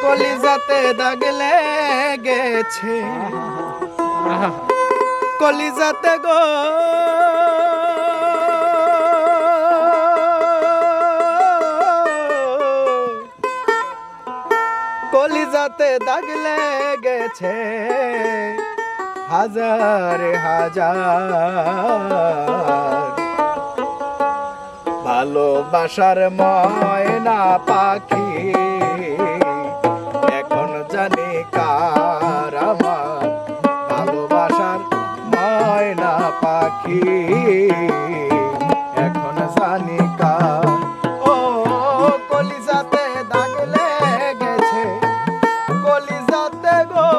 কলিজাতে দাগ লেগেছে কলিজাতে গো কলিজাতে দাগ লেগেছে হাজার হাজার ভালোবাসার ময়না পাখি এখন জানি কার আমার ভালোবাসার ময়না পাখি এখন জানি কার ও কলিজাতে দাগ লেগেছে কলিজাতে গো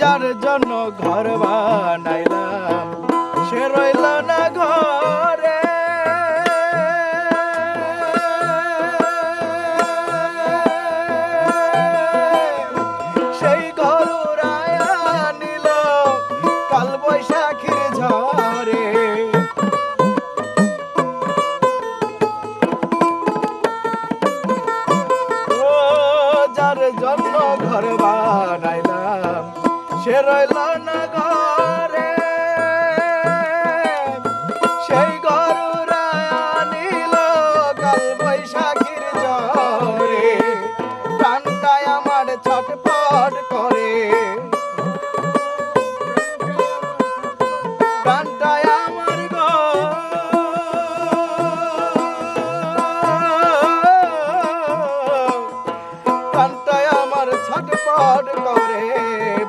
যার জন্য ঘর বানাইলাম সে রইল না ঘরে সেই ঘর উড়াইয়া নিল কাল বৈশাখীর ঝড়ে ও যার জন্য ঘর বানাইলাম সে রইল না ঘরে সেই ঘর উড়াইয়া নিল কাল বৈশাখীর ঝড়ে প্রাণটায় আমার ছটফট করে প্রাণটায় আমার গো প্রাণটায় আমার ছটফট করে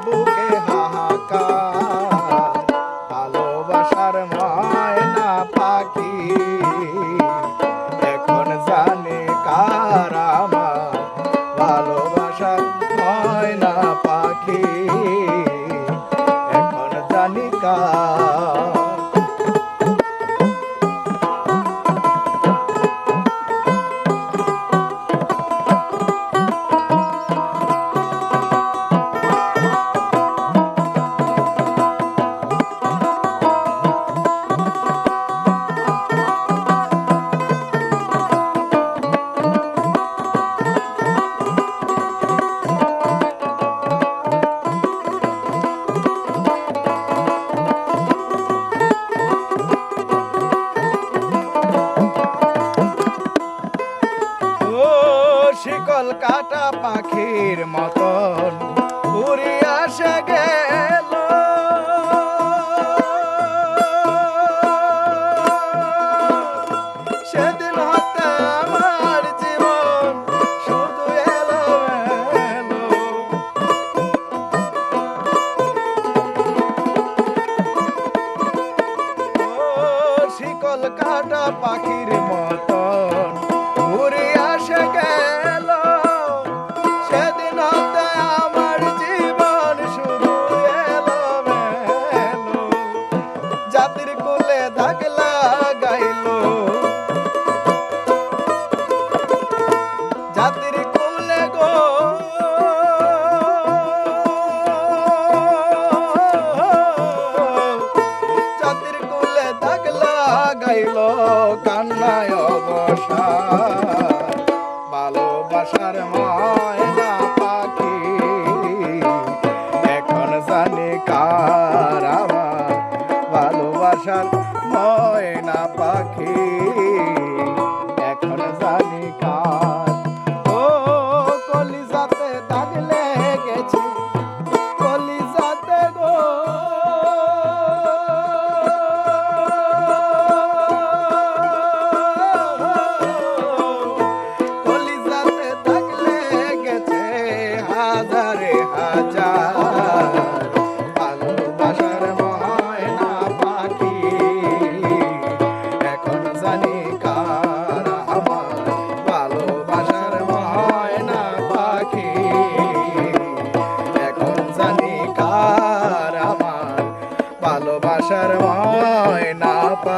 বুকে হাহাকার ভালোবাসার ময়না পাখি এখন জানে কার আমার ভালোবাসার ময়না পাখি এখন জানি কার শিকল কাটা পাখির মতন উড়ে আসে গেল সেদিন হতে আমার জীবন শুধু এলো শিকল কাটা পাখির মতন উড়ে আসে গেল সেদিন হতে আমার জীবন শুধু এলো মেলো জাতির কুলে দাগ লাগাইল জাতির কুলে গো জাতির কুলে দাগ লাগাইল কান্নায় অবসাদ ভালোবাসার ময়না পাখি এখন জানি কার আমার ভালোবাসার ময়না পাখি এখন জানি কার ও কলিজাতে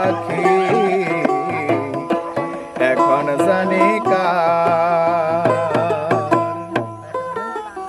পাখি